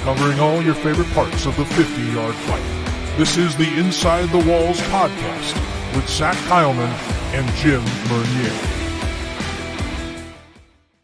covering all your favorite parts of the 50-yard fight. This is the Inside the Walls podcast with Zach Kyleman and Jim Mernier.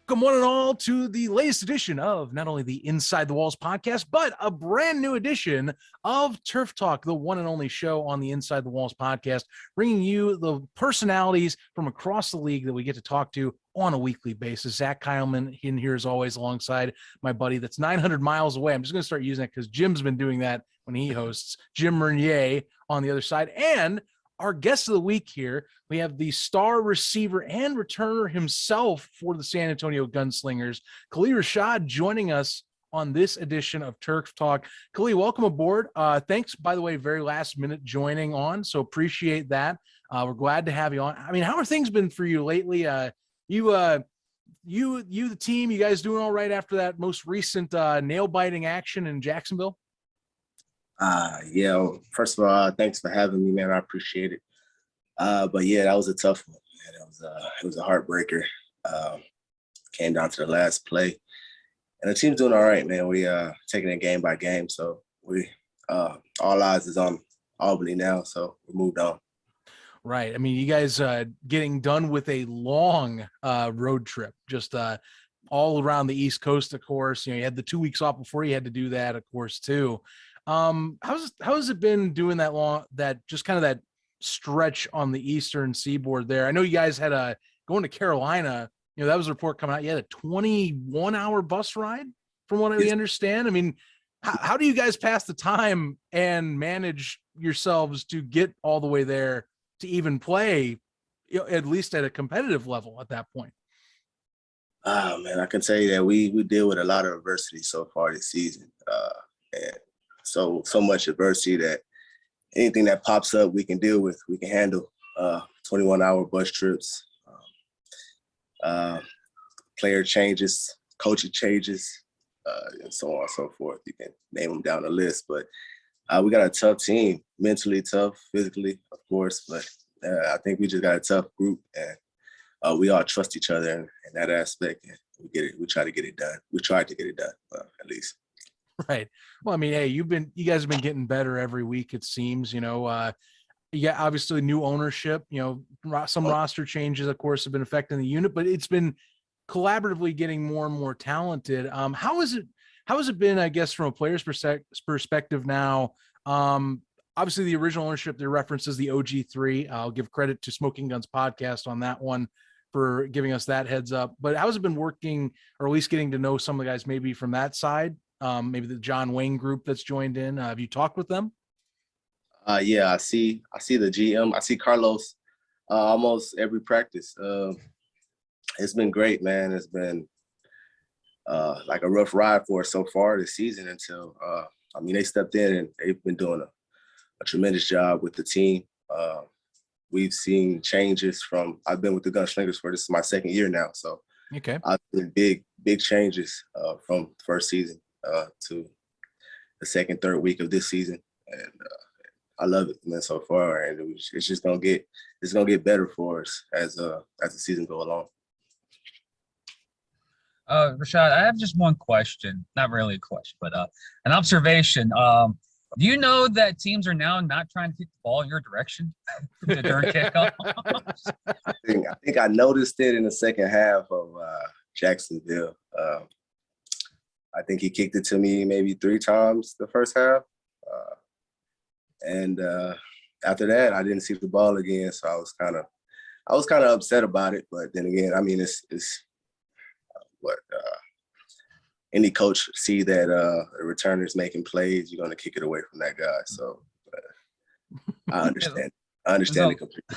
Welcome one and all to the latest edition of not only the Inside the Walls podcast, but a brand new edition of Turf Talk, the one and only show on the Inside the Walls podcast, bringing you the personalities from across the league that we get to talk to on a weekly basis. Zach Kyleman in here as always alongside my buddy that's 900 miles away. I'm just going to start using that because Jim's been doing that when he hosts, Jim Mernier on the other side. And our guest of the week here, we have the star receiver and returner himself for the San Antonio Gunslingers, Kali Rashaad, joining us on this edition of Turf Talk. Kali, welcome aboard. Thanks, by the way, very last minute joining on, so appreciate that. We're glad to have you on. I mean, how are things been for you lately? You, the team, you guys doing all right after that most recent nail-biting action in Jacksonville? Yeah, first of all, thanks for having me, man. I appreciate it. But yeah, that was a tough one, man. It was a heartbreaker. Came down to the last play. And the team's doing all right, man. We taking it game by game. So we all eyes is on Albany now, so we moved on. Right. I mean, you guys getting done with a long road trip, just all around the East Coast, of course. You know, you had the 2 weeks off before you had to do that, of course, too. How's it been doing that stretch on the Eastern Seaboard there? I know you guys had going to Carolina, you know, that was a report coming out. You had a 21-hour bus ride from what I understand. I mean, how do you guys pass the time and manage yourselves to get all the way there to even play, you know, at least at a competitive level at that point? Oh man, I can tell you that we deal with a lot of adversity so far this season. And so much adversity that anything that pops up, we can deal with, we can handle. 21-hour bus trips, player changes, coaching changes, and so on and so forth. You can name them down the list, but we got a tough team, mentally tough, physically, of course, but I think we just got a tough group, and we all trust each other in that aspect, and we try to get it done. We tried to get it done, at least. Right. Well, I mean, hey, you guys have been getting better every week, it seems. You know, yeah, obviously new ownership, you know, some roster changes, of course, have been affecting the unit, but it's been collaboratively getting more and more talented. How has it been, I guess, from a player's perspective now? Obviously the original ownership, their references the OG3. I'll give credit to Smoking Guns podcast on that one for giving us that heads up. But how has it been working, or at least getting to know some of the guys maybe from that side? Maybe the John Wayne group that's joined in. Have you talked with them? Yeah, I see the GM. I see Carlos almost every practice. It's been great, man. It's been like a rough ride for us so far this season until, they stepped in and they've been doing a tremendous job with the team. We've seen changes I've been with the Gunslingers this is my second year now. So okay, I've seen big changes from the first season to the second, third week of this season. And I love it, man, so far. And it's just gonna get better for us as the season go along. Rashaad, I have just one question, not really a question, but an observation. Do you know that teams are now not trying to kick the ball in your direction during kickoff? I think I noticed it in the second half of Jacksonville. I think he kicked it to me maybe 3 times the first half. And after that, I didn't see the ball again. So I was kind of upset about it. But then again, I mean, it's what any coach see that a returner's making plays, you're going to kick it away from that guy. So I understand. I understand it completely.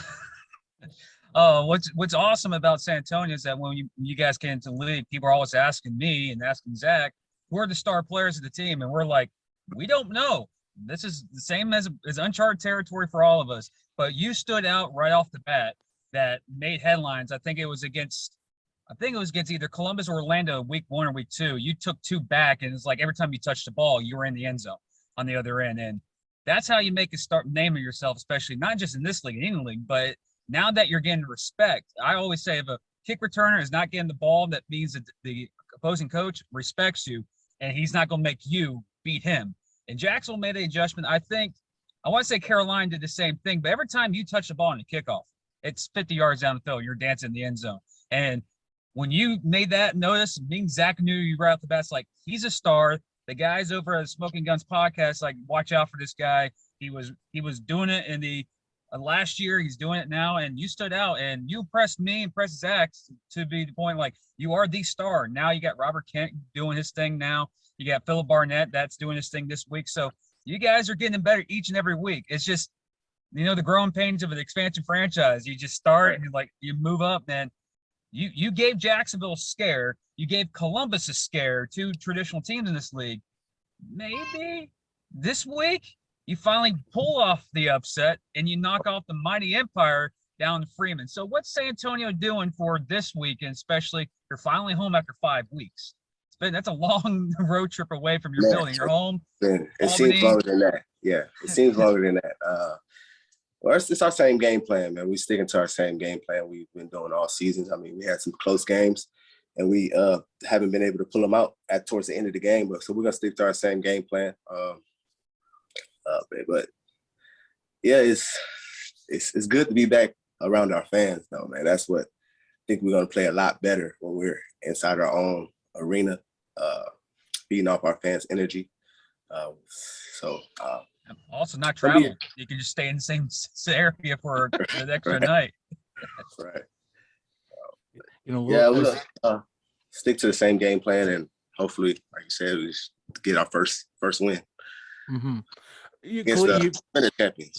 What's awesome about San Antonio is that when you guys get into the league, people are always asking me and asking Zach, who are the star players of the team? And we're like, we don't know. This is the same as uncharted territory for all of us. But you stood out right off the bat that made headlines. I think it was against either Columbus or Orlando week 1 or week 2. You took 2 back, and it's like every time you touched the ball, you were in the end zone on the other end. And that's how you make a start naming yourself, especially not just in this league, in any league, but now that you're getting respect. I always say if a kick returner is not getting the ball, that means that the opposing coach respects you, and he's not going to make you beat him. And Jacksonville made an adjustment. I want to say Carolina did the same thing, but every time you touch the ball in a kickoff, it's 50 yards down the field. You're dancing in the end zone. And when you made that notice, me and Zach knew you right off the bat. It's like, he's a star. The guys over at Smoking Guns podcast, like, watch out for this guy. He was doing it in the last year. He's doing it now, and you stood out, and you impressed me, impressed Zach to be the point, like, you are the star. Now you got Robert Kent doing his thing now. You got Philip Barnett that's doing his thing this week. So you guys are getting better each and every week. It's just, the growing pains of an expansion franchise. You just start and you move up, man. You gave Jacksonville a scare. You gave Columbus a scare, two traditional teams in this league. Maybe this week you finally pull off the upset and you knock off the mighty Empire down to Freeman. So what's San Antonio doing for this week, and especially you're finally home after 5 weeks? That's a long road trip away from your building. You're home. It seems longer than that. Yeah, it seems longer than that. Well, it's our same game plan, man. We're sticking to our same game plan we've been doing all seasons. I mean, we had some close games, and we haven't been able to pull them out towards the end of the game. So we're gonna stick to our same game plan. But yeah, it's good to be back around our fans, though, man. That's what I think we're gonna play a lot better when we're inside our own arena, feeding off our fans' energy. Also, not travel. You can just stay in the same area for an extra night. That's right. We'll stick to the same game plan, and hopefully, like you said, we just get our first win against the champions.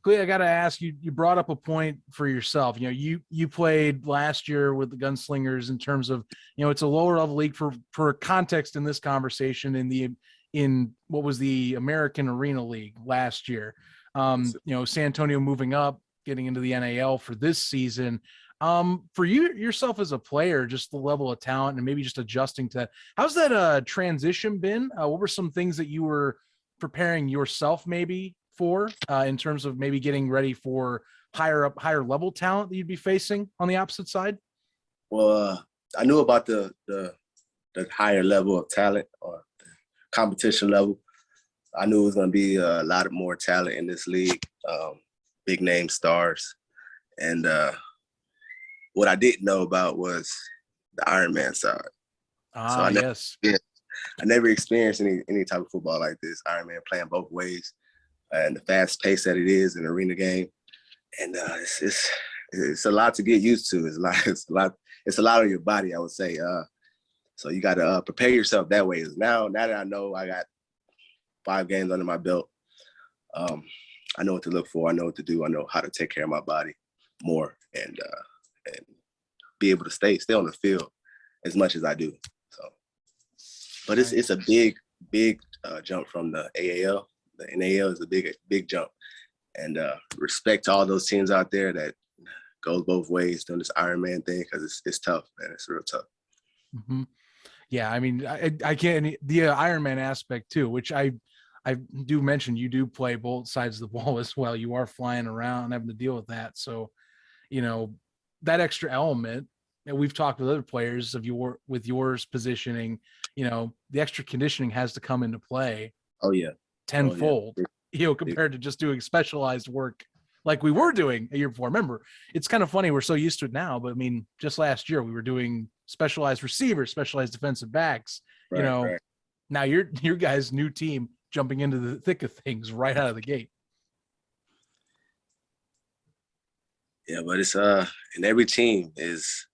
Clea, I got to ask you. You brought up a point for yourself. You played last year with the Gunslingers in terms of it's a lower level league for context in this conversation in what was the American Arena League last year. San Antonio moving up, getting into the NAL for this season. For you yourself as a player, just the level of talent and maybe just adjusting to that, how's that transition been? What were some things that you were preparing yourself maybe for in terms of maybe getting ready for higher level talent that you'd be facing on the opposite side? Well, I knew about the higher level of talent or competition level. I knew it was going to be a lot more talent in this league, big name stars. And what I didn't know about was the Ironman side. I never experienced any type of football like this. Ironman playing both ways, and the fast pace that it is in an arena game. And it's a lot to get used to. It's a lot on your body, I would say. So you got to prepare yourself that way. Now that I know I got 5 games under my belt, I know what to look for. I know what to do. I know how to take care of my body more and be able to stay on the field as much as I do. So, but it's a big jump from the AAL. The NAL is a big jump, and respect to all those teams out there that goes both ways doing this Ironman thing, because it's tough, man. It's real tough. Mm-hmm. Yeah, I mean, I can't the Ironman aspect too, which I do mention. You do play both sides of the ball as well. You are flying around, having to deal with that. So, that extra element, and we've talked with other players with yours positioning. The extra conditioning has to come into play. Oh yeah, tenfold. Compared to just doing specialized work like we were doing a year before. Remember, it's kind of funny. We're so used to it now, but I mean, just last year we were doing specialized receivers, specialized defensive backs, right. Now your guys' new team jumping into the thick of things right out of the gate. Yeah, but it's and every team is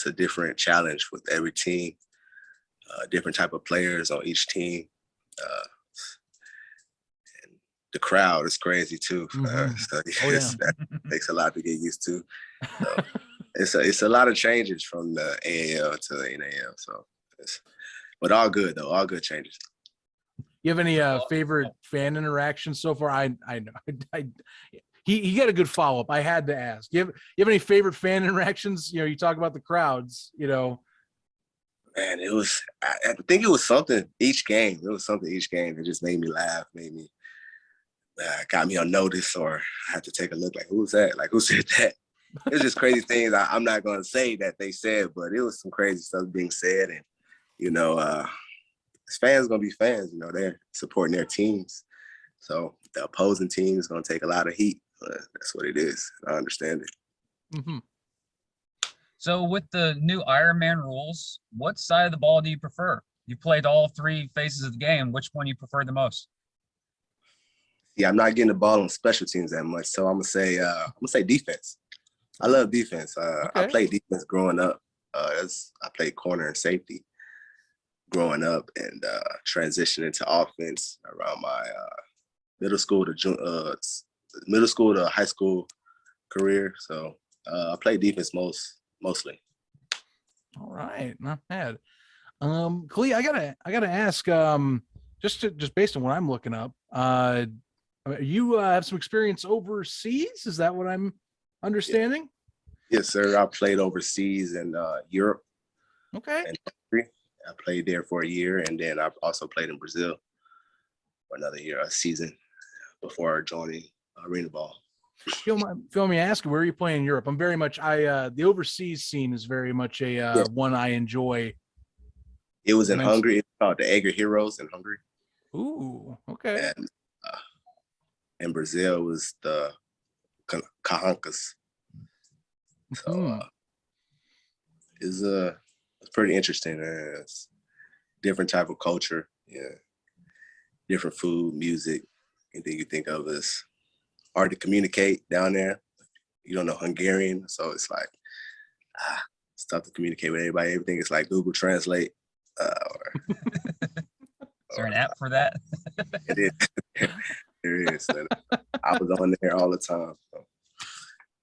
a different challenge with every team, different type of players on each team. And the crowd is crazy too. That takes a lot to get used to. So it's a lot of changes from the AAL to the NAL. So, but all good though, all good changes. You have any favorite fan interactions so far? I know he got a good follow up. I had to ask. You have any favorite fan interactions? You talk about the crowds. Man, I think it was something each game. It was something each game that just made me laugh, made me got me on notice, or I had to take a look like, who's that? Like, who said that? It was just crazy things. I'm not going to say that they said, but it was some crazy stuff being said. And, fans gonna be fans. You know, they're supporting their teams. So the opposing team is gonna take a lot of heat. That's what it is. I understand it. Mm-hmm. So with the new Ironman rules, what side of the ball do you prefer? You played all three phases of the game. Which one you prefer the most? Yeah, I'm not getting the ball on special teams that much, so I'm gonna say defense. I love defense. I played defense growing up. I played corner and safety growing up, and transitioned into offense around my middle school to high school career. So I played defense mostly. All right, not bad. Kali, I gotta ask, just based on what I'm looking up, you have some experience overseas. Is that what I'm understanding? Yes, sir. I played overseas in Europe. Okay. And I played there for a year, and then I've also played in Brazil for another year, a season before joining arena ball. Feel me asking, where are you playing in Europe? I'm very much the overseas scene is very much a one I enjoy. It was in Hungary. It's called the Eger Heroes in Hungary. Ooh, okay. And in Brazil was the Cajancas. So it's pretty interesting. It's different type of culture. Yeah, different food, music, anything you think of is hard to communicate down there. You don't know Hungarian, so it's like it's tough to communicate with everybody. Everything is like Google Translate. Is there an app for that? It is. There is. And I was on there all the time. So.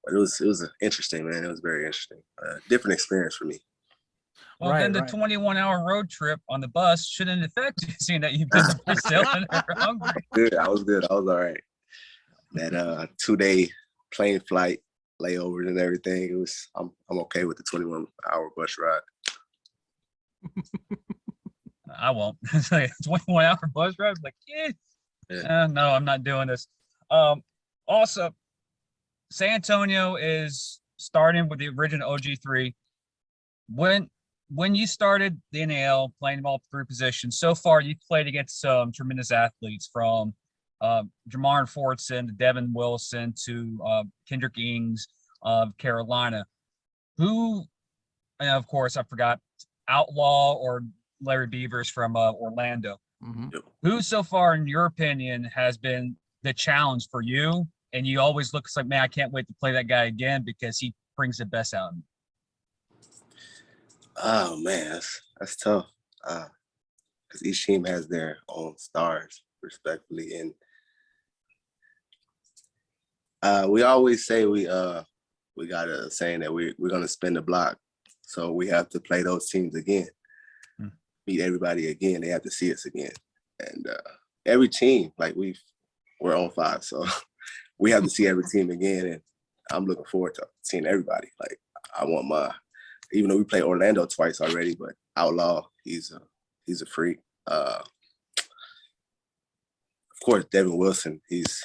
But it was interesting, man. It was very interesting. Different experience for me. Well, then the 21-hour road trip on the bus shouldn't affect you, seeing that you've been to Brazil and Hungary. Good. I was good. I was all right. That 2-day plane flight, layovers and everything. I'm okay with the 21-hour bus ride. I won't. It's like a 21-hour bus ride. Like, no, I'm not doing this. Also, San Antonio is starting with the original OG3. When you started the NAL, playing all three positions, so far you've played against some tremendous athletes, from Jamar Fortson to Devin Wilson to Kendrick Ings of Carolina. Who, and of course, I forgot Outlaw or Larry Beavers from Orlando. Mm-hmm. Who so far, in your opinion, has been the challenge for you? And you always look like, man, I can't wait to play that guy again because he brings the best out of me. Oh man, that's tough. Because each team has their own stars, respectfully, and we always say we got a saying that we're gonna spin the block, so we have to play those teams again, meet everybody again. They have to see us again, and every team, like we're on 5, so we have to see every team again, and I'm looking forward to seeing everybody. Like I want even though we played Orlando twice already, but Outlaw, he's a freak. Of course, Devin Wilson, he's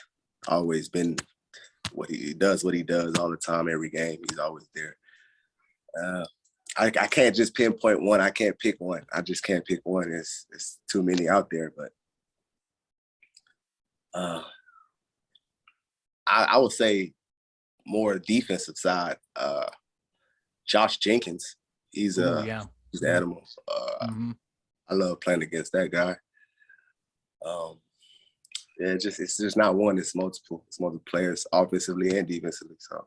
always been what he does all the time, every game. He's always there. I can't just pinpoint one. I can't pick one. I just can't pick one. It's too many out there. But I would say more defensive side. Josh Jenkins, he's an animal. I love playing against that guy. It's just not one. It's multiple. It's multiple players, offensively and defensively. So,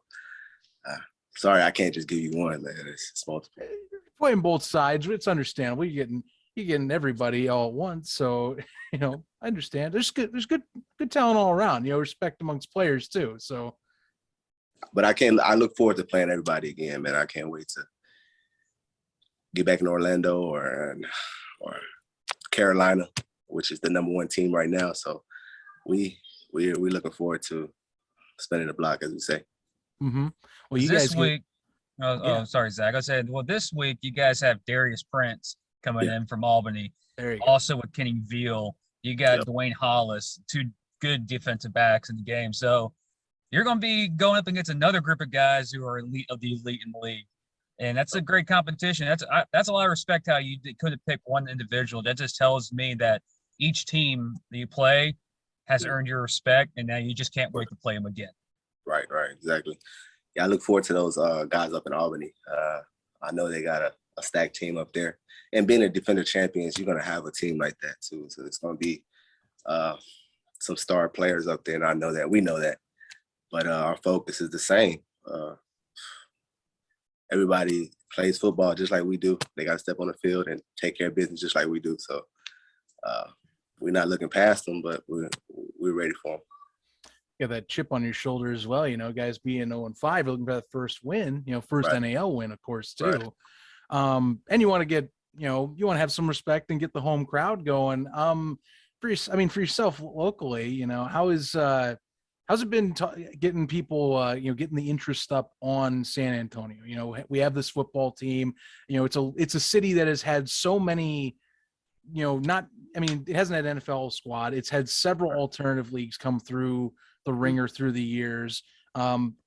sorry, I can't just give you one, man. It's multiple. You're playing both sides. It's understandable. You're getting everybody all at once. So, I understand. There's good talent all around. Respect amongst players too. So. But I look forward to playing everybody again, man. I can't wait to get back in Orlando or Carolina, which is the #1 team right now. So we're looking forward to spinning the block, as we say. Mm-hmm. Well, sorry, Zach. I said, this week you guys have Darius Prince coming in from Albany. There you go. Also with Kenny Veal, you got Dwayne Hollis, 2 good defensive backs in the game. So you're going to be going up against another group of guys who are elite of the elite in the league. And that's a great competition. That's a lot of respect how you couldn't pick one individual. That just tells me that each team that you play has earned your respect, and now you just can't wait to play them again. Right, exactly. Yeah, I look forward to those guys up in Albany. I know they got a stacked team up there. And being a defender champions, you're going to have a team like that too. So it's going to be some star players up there, and I know that. We know that. But our focus is the same. Everybody plays football just like we do. They got to step on the field and take care of business just like we do. So we're not looking past them, but we're ready for them. You have that chip on your shoulder as well, guys being 0-5, looking for that first win, first right. NAL win, of course, too. Right. And you want to get, you want to have some respect and get the home crowd going. For yourself locally, how's it been getting people, getting the interest up on San Antonio? We have this football team, it's a city that has had so many, it hasn't had an NFL squad. It's had several alternative leagues come through the ringer through the years.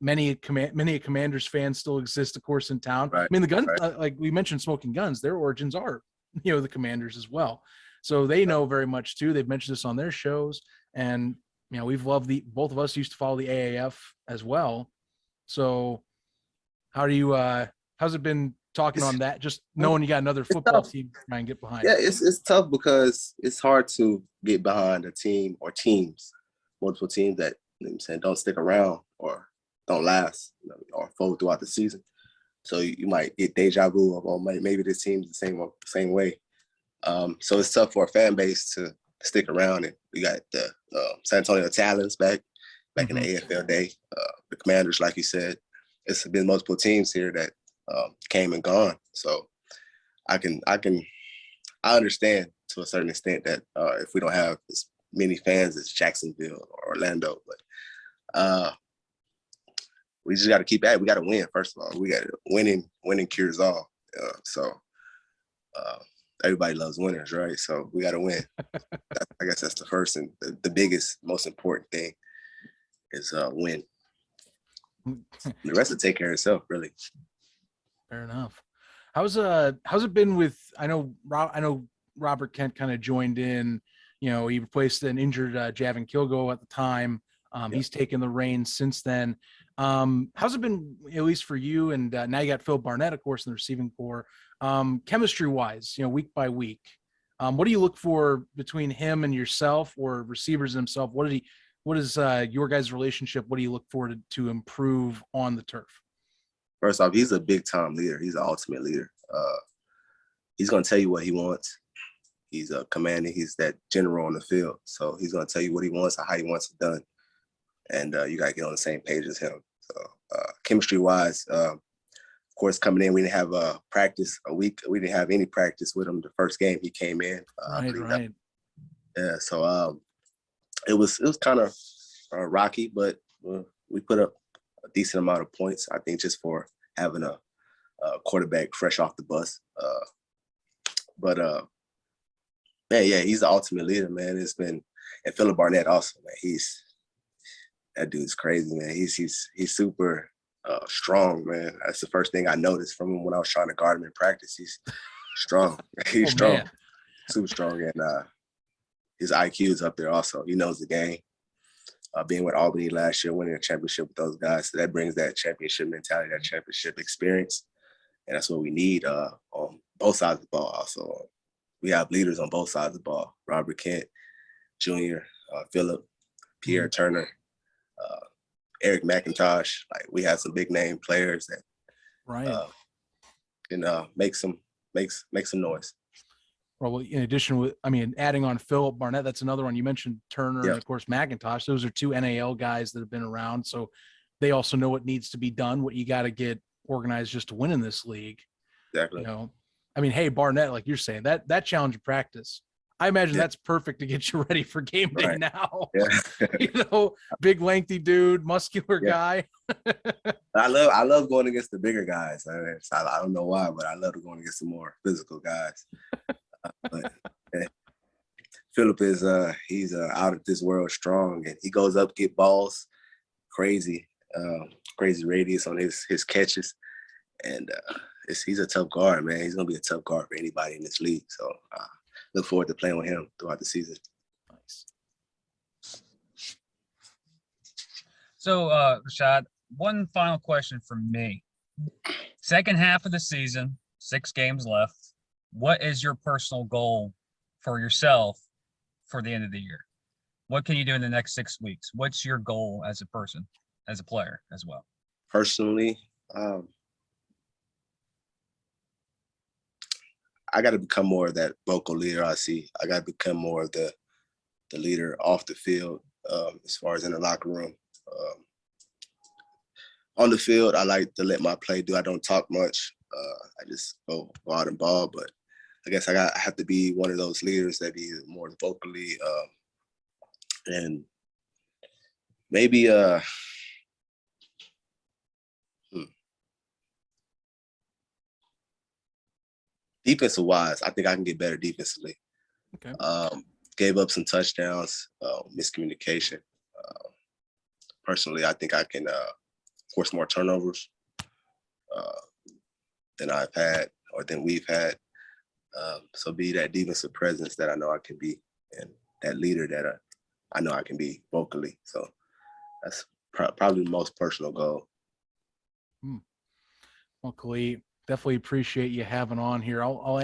Many a Commanders fans still exist, of course, in town. Right. The gun, like we mentioned, Smoking Guns, their origins are, the Commanders as well. So they know very much too. They've mentioned this on their shows, and we've loved both of us used to follow the AAF as well. So how do you how's it been talking on that? Just knowing you got another football team to try and get behind. Yeah, it's tough because it's hard to get behind a team or teams, multiple teams that don't stick around or don't last, or fold throughout the season. So you might get deja vu of, maybe this team's the same way. So it's tough for a fan base to stick around. And we got the San Antonio Talons back in the AFL day. The Commanders, like you said, it's been multiple teams here that came and gone. So I understand to a certain extent that if we don't have as many fans as Jacksonville or Orlando, but we just got to keep at it. We got to win. First of all, we got winning cures all. So everybody loves winners, right? So we got to win. I guess that's the first and the biggest, most important thing is win. The rest will take care of itself, really. Fair enough. How's it been with? I know Robert Kent kind of joined in. He replaced an injured Javin Kilgo at the time. He's taken the reins since then. How's it been, at least for you? And now you got Phil Barnett, of course, in the receiving corps. Chemistry-wise, week by week, what do you look for between him and yourself, or receivers himself? What is your guys' relationship? What do you look for to improve on the turf? First off, he's a big-time leader. He's an ultimate leader. He's going to tell you what he wants. He's a commander. He's that general on the field. So he's going to tell you what he wants and how he wants it done. And you got to get on the same page as him. So chemistry-wise, of course, coming in, we didn't have practice a week. We didn't have any practice with him the first game he came in. Right. Yeah, so it was kind of rocky, but we put up a decent amount of points, I think, just for having a quarterback fresh off the bus. But man, yeah, he's the ultimate leader, man. And Philip Barnett also, man. That dude's crazy, man. He's super strong, man. That's the first thing I noticed from him when I was trying to guard him in practice. He's strong. He's strong, man. Super strong, and his IQ is up there also. He knows the game. Being with Albany last year, winning a championship with those guys, so that brings that championship mentality, that championship experience, and that's what we need on both sides of the ball. Also, we have leaders on both sides of the ball: Robert Kent Jr., Philip, Pierre Turner, Eric McIntosh. Like, we have some big name players that can make some noise. Well, in addition, adding on Philip Barnett, that's another one. You mentioned Turner and, of course, McIntosh. Those are two NAL guys that have been around. So they also know what needs to be done, what you got to get organized just to win in this league. Exactly. Hey, Barnett, like you're saying, that challenge of practice, I imagine that's perfect to get you ready for game day now. Yeah. Big, lengthy dude, muscular guy. I love going against the bigger guys. I don't know why, but I love going against the more physical guys. But Philip is he's out of this world strong, and he goes up, get balls, crazy radius on his catches, and he's a tough guard, man. He's gonna be a tough guard for anybody in this league. So look forward to playing with him throughout the season. Nice. So, Rashaad, one final question from me. Second half of the season, 6 games left. What is your personal goal for yourself for the end of the year? What can you do in the next 6 weeks? What's your goal as a person, as a player as well? Personally, I got to become more of that vocal leader I see. I got to become more of the leader off the field, as far as in the locker room. On the field, I like to let my play do. I don't talk much. I just go out and ball. But I guess I have to be one of those leaders that be more vocally, and maybe defensive wise, I think I can get better defensively. Okay. Gave up some touchdowns, miscommunication. Personally, I think I can force more turnovers than I've had or than we've had. So be that defensive presence that I know I can be, and that leader that I know I can be vocally. So that's probably the most personal goal. Well, Kali, definitely appreciate you having on here. I'll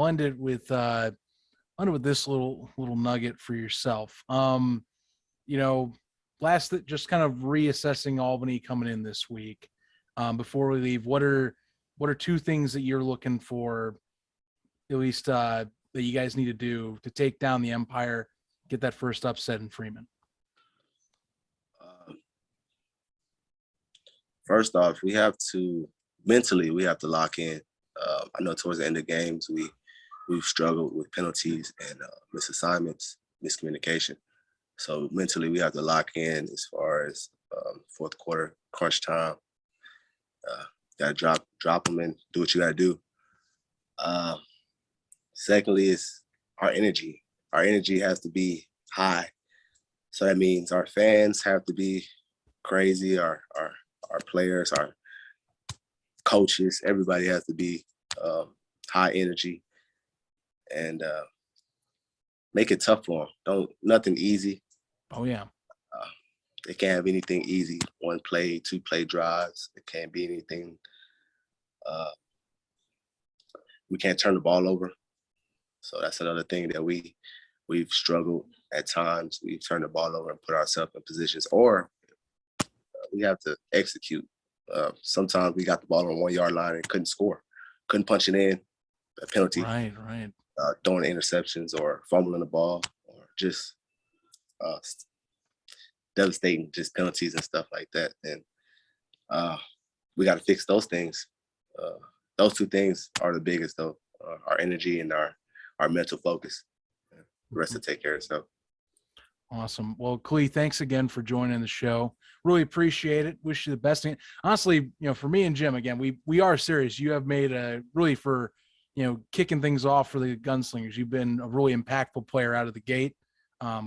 end it with this little nugget for yourself. Just kind of reassessing Albany coming in this week. Before we leave, what are 2 things that you're looking for, at least that you guys need to do to take down the Empire, get that first upset in Freeman? First off, we have to lock in. I know towards the end of games, we've struggled with penalties and misassignments, miscommunication. So mentally, we have to lock in as far as fourth quarter crunch time. Got to drop them and do what you got to do. Secondly, is our energy. Our energy has to be high. So that means our fans have to be crazy. Our players, our coaches, everybody has to be high energy, and make it tough for them. Nothing easy. Oh yeah. They can't have anything easy. 1 play, 2 play drives. It can't be anything. We can't turn the ball over. So that's another thing that we've struggled at times. We've turned the ball over and put ourselves in positions, or we have to execute. Sometimes we got the ball on 1 yard line and couldn't score, couldn't punch it in, a penalty. Right. Throwing interceptions or fumbling the ball, or just devastating, just penalties and stuff like that. And we got to fix those things. Those 2 things are the biggest, though. Our energy and our mental focus. The rest will take care of itself. Awesome. Well, Kali, thanks again for joining the show. Really appreciate it. Wish you the best. Honestly, for me and Jim, again, we are serious. You have made really for, kicking things off for the Gunslingers. You've been a really impactful player out of the gate.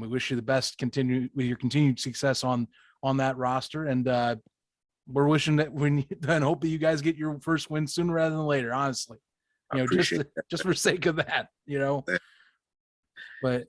We wish you the best. Continue with your continued success on that roster, and we're wishing that and hope that you guys get your first win sooner rather than later. Honestly, just for sake of that, But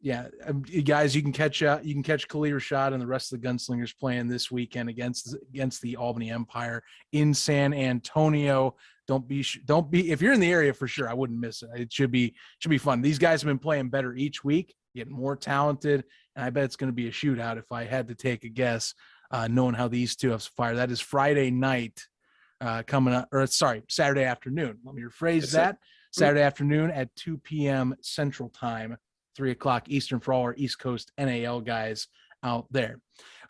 yeah, you guys, you can catch Kali Rashaad and the rest of the Gunslingers playing this weekend against the Albany Empire in San Antonio. Don't be if you're in the area, for sure, I wouldn't miss it. It should be fun. These guys have been playing better each week, getting more talented, and I bet it's going to be a shootout if I had to take a guess, knowing how these 2 have fired. That is Friday night coming up, or Saturday afternoon. Let me rephrase that. Saturday afternoon at 2 p.m. Central Time, 3 o'clock Eastern for all our East Coast NAL guys out there.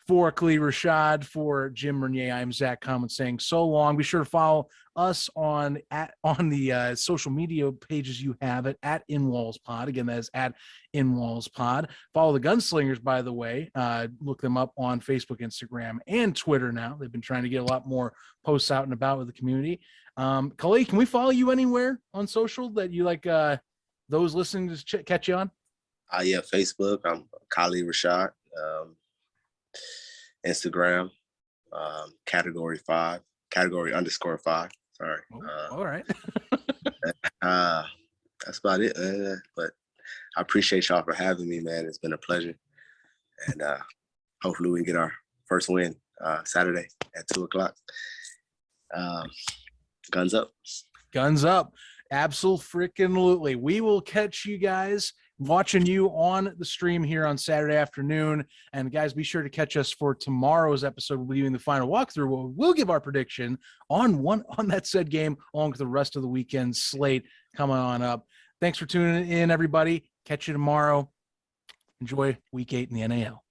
For Kali Rashaad, for Jim Bernier, I'm Zach Common saying so long. Be sure to follow us on the social media pages you have it at InWallsPod. Again, that is at InWallsPod. Follow the Gunslingers, by the way. Look them up on Facebook, Instagram, and Twitter now. They've been trying to get a lot more posts out and about with the community. Kali, can we follow you anywhere on social that you like those listening to catch you on? Yeah, Facebook. I'm Kali Rashaad. Instagram, category _5. Sorry. All right. That's about it. But I appreciate y'all for having me, man. It's been a pleasure. And hopefully we can get our first win Saturday at 2:00. Guns up. Guns up. Absolutely. We will catch you guys watching you on the stream here on Saturday afternoon. And guys, be sure to catch us for tomorrow's episode. We'll be doing the final walkthrough. We'll give our prediction on that said game, along with the rest of the weekend slate coming on up. Thanks for tuning in, everybody. Catch you tomorrow. Enjoy week 8 in the NAL.